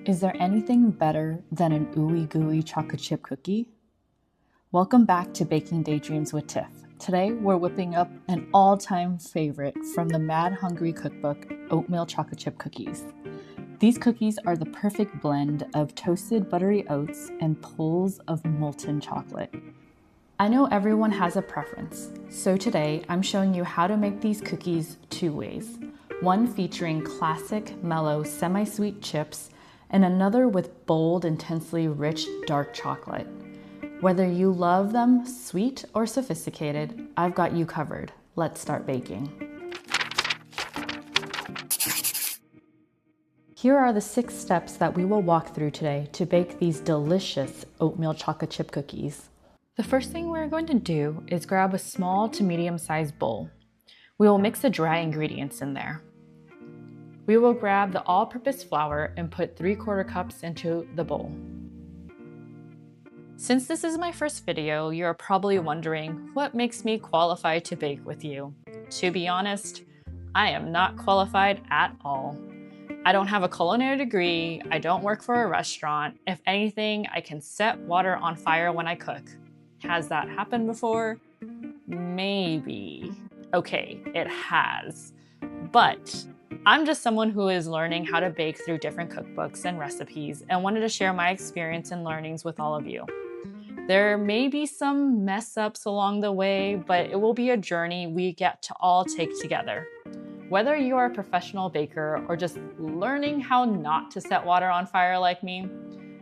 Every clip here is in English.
Is there anything better than an ooey gooey chocolate chip cookie? Welcome back to Baking Daydreams with Tiff. Today we're whipping up an all-time favorite from the Mad Hungry Cookbook, oatmeal chocolate chip cookies. These cookies are the perfect blend of toasted buttery oats and pulls of molten chocolate. I know everyone has a preference, so today I'm showing you how to make these cookies two ways. One featuring classic, mellow, semi-sweet chips, and another with bold, intensely rich dark chocolate. Whether you love them sweet or sophisticated, I've got you covered. Let's start baking. Here are the 6 steps that we will walk through today to bake these delicious oatmeal chocolate chip cookies. The first thing we're going to do is grab a small to medium-sized bowl. We will mix the dry ingredients in there. We will grab the all-purpose flour and put 3/4 cups into the bowl. Since this is my first video, you're probably wondering what makes me qualified to bake with you. To be honest, I am not qualified at all. I don't have a culinary degree, I don't work for a restaurant. If anything, I can set water on fire when I cook. Has that happened before? Maybe. Okay, it has. But I'm just someone who is learning how to bake through different cookbooks and recipes and wanted to share my experience and learnings with all of you. There may be some mess ups along the way, but it will be a journey we get to all take together. Whether you are a professional baker or just learning how not to set water on fire like me,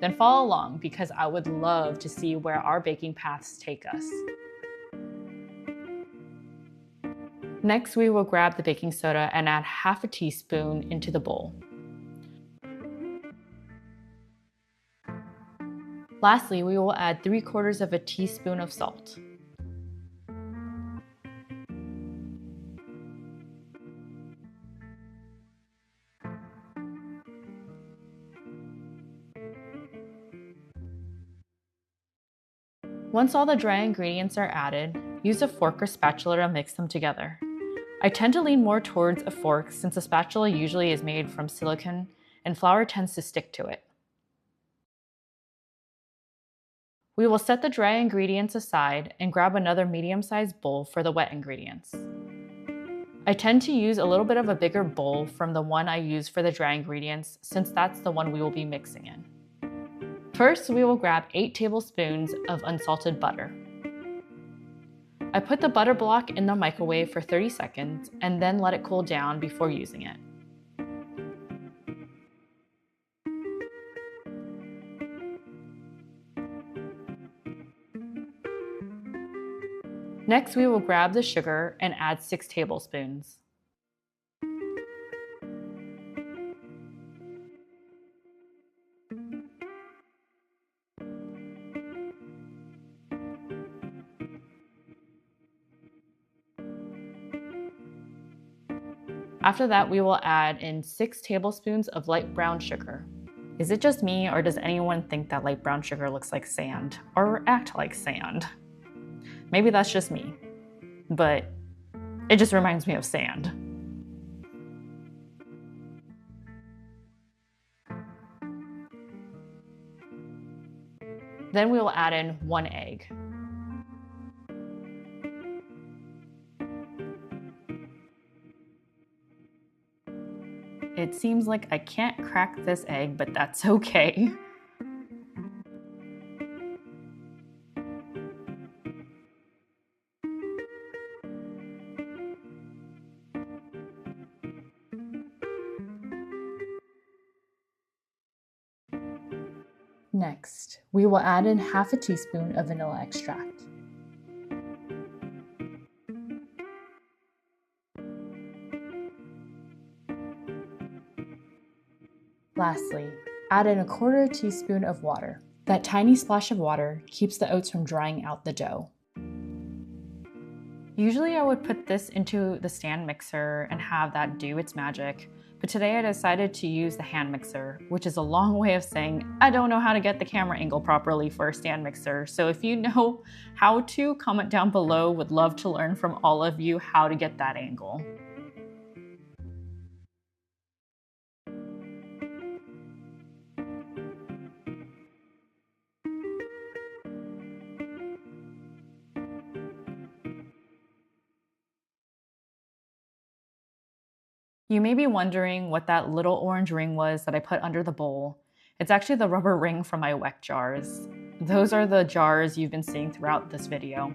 then follow along because I would love to see where our baking paths take us. Next, we will grab the baking soda and add 1/2 teaspoon into the bowl. Lastly, we will add 3/4 teaspoon of salt. Once all the dry ingredients are added, use a fork or spatula to mix them together. I tend to lean more towards a fork since a spatula usually is made from silicone and flour tends to stick to it. We will set the dry ingredients aside and grab another medium-sized bowl for the wet ingredients. I tend to use a little bit of a bigger bowl from the one I use for the dry ingredients since that's the one we will be mixing in. First, we will grab 8 tablespoons of unsalted butter. I put the butter block in the microwave for 30 seconds and then let it cool down before using it. Next, we will grab the sugar and add 6 tablespoons. After that, we will add in 6 tablespoons of light brown sugar. Is it just me, or does anyone think that light brown sugar looks like sand, or act like sand? Maybe that's just me, but it just reminds me of sand. Then we will add in 1 egg. It seems like I can't crack this egg, but that's okay. Next, we will add in 1/2 teaspoon of vanilla extract. Lastly, add in 1/4 teaspoon of water. That tiny splash of water keeps the oats from drying out the dough. Usually I would put this into the stand mixer and have that do its magic, but today I decided to use the hand mixer, which is a long way of saying I don't know how to get the camera angle properly for a stand mixer. So if you know how to, comment down below. Would love to learn from all of you how to get that angle. You may be wondering what that little orange ring was that I put under the bowl. It's actually the rubber ring from my weck jars. Those are the jars you've been seeing throughout this video.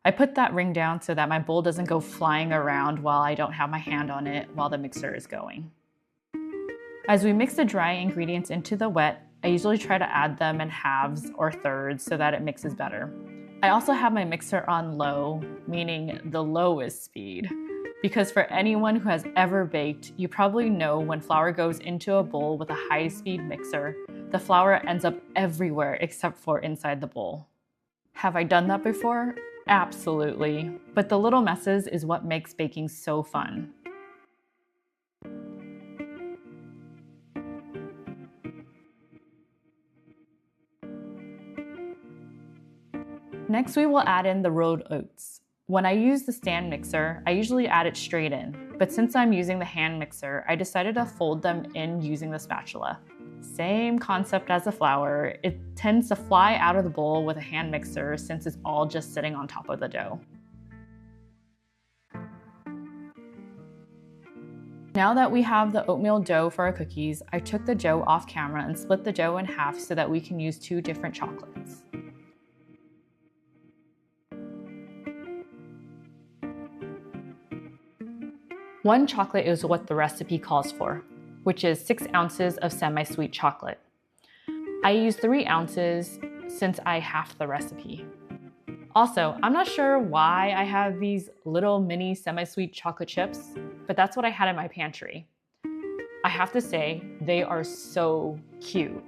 I put that ring down so that my bowl doesn't go flying around while I don't have my hand on it while the mixer is going. As we mix the dry ingredients into the wet, I usually try to add them in halves or thirds so that it mixes better. I also have my mixer on low, meaning the lowest speed. Because for anyone who has ever baked, you probably know when flour goes into a bowl with a high-speed mixer, the flour ends up everywhere except for inside the bowl. Have I done that before? Absolutely. But the little messes is what makes baking so fun. Next, we will add in the rolled oats. When I use the stand mixer, I usually add it straight in, but since I'm using the hand mixer, I decided to fold them in using the spatula. Same concept as the flour, it tends to fly out of the bowl with a hand mixer since it's all just sitting on top of the dough. Now that we have the oatmeal dough for our cookies, I took the dough off camera and split the dough in half so that we can use 2 different chocolates. One chocolate is what the recipe calls for, which is 6 ounces of semi-sweet chocolate. I use 3 ounces since I halved the recipe. Also, I'm not sure why I have these little mini semi-sweet chocolate chips, but that's what I had in my pantry. I have to say, they are so cute.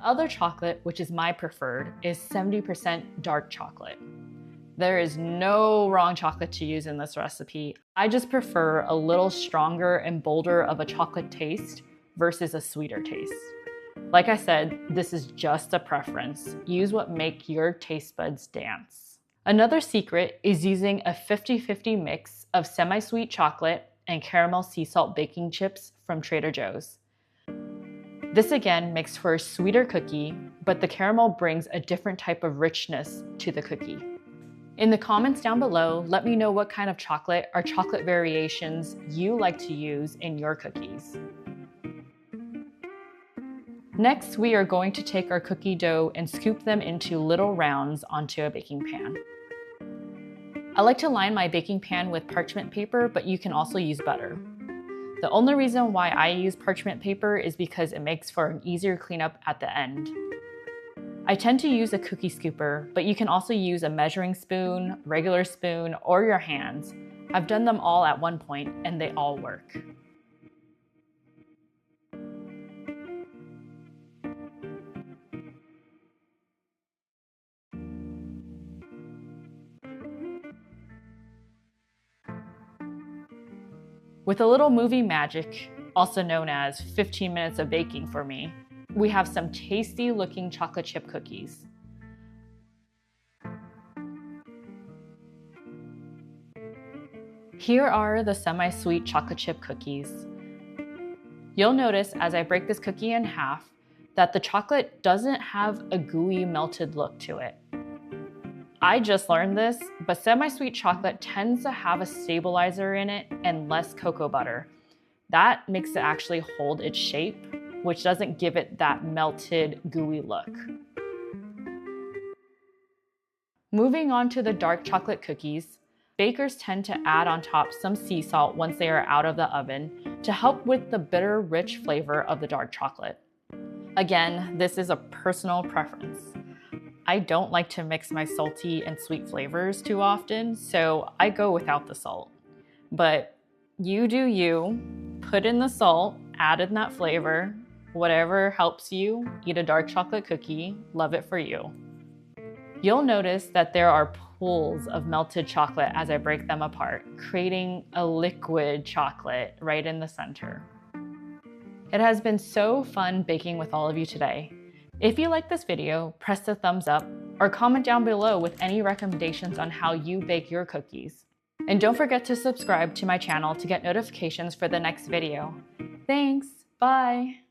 Other chocolate, which is my preferred, is 70% dark chocolate. There is no wrong chocolate to use in this recipe. I just prefer a little stronger and bolder of a chocolate taste versus a sweeter taste. Like I said, this is just a preference. Use what makes your taste buds dance. Another secret is using a 50-50 mix of semi-sweet chocolate and caramel sea salt baking chips from Trader Joe's. This again makes for a sweeter cookie, but the caramel brings a different type of richness to the cookie. In the comments down below, let me know what kind of chocolate or chocolate variations you like to use in your cookies. Next, we are going to take our cookie dough and scoop them into little rounds onto a baking pan. I like to line my baking pan with parchment paper, but you can also use butter. The only reason why I use parchment paper is because it makes for an easier cleanup at the end. I tend to use a cookie scooper, but you can also use a measuring spoon, regular spoon, or your hands. I've done them all at one point and they all work. With a little movie magic, also known as 15 minutes of baking for me, we have some tasty looking chocolate chip cookies. Here are the semi-sweet chocolate chip cookies. You'll notice as I break this cookie in half that the chocolate doesn't have a gooey melted look to it. I just learned this, but semi-sweet chocolate tends to have a stabilizer in it and less cocoa butter. That makes it actually hold its shape, which doesn't give it that melted, gooey look. Moving on to the dark chocolate cookies, bakers tend to add on top some sea salt once they are out of the oven to help with the bitter, rich flavor of the dark chocolate. Again, this is a personal preference. I don't like to mix my salty and sweet flavors too often, so I go without the salt. But you do you, put in the salt, add in that flavor, whatever helps you eat a dark chocolate cookie, love it for you. You'll notice that there are pools of melted chocolate as I break them apart, creating a liquid chocolate right in the center. It has been so fun baking with all of you today. If you like this video, press the thumbs up or comment down below with any recommendations on how you bake your cookies. And don't forget to subscribe to my channel to get notifications for the next video. Thanks, bye!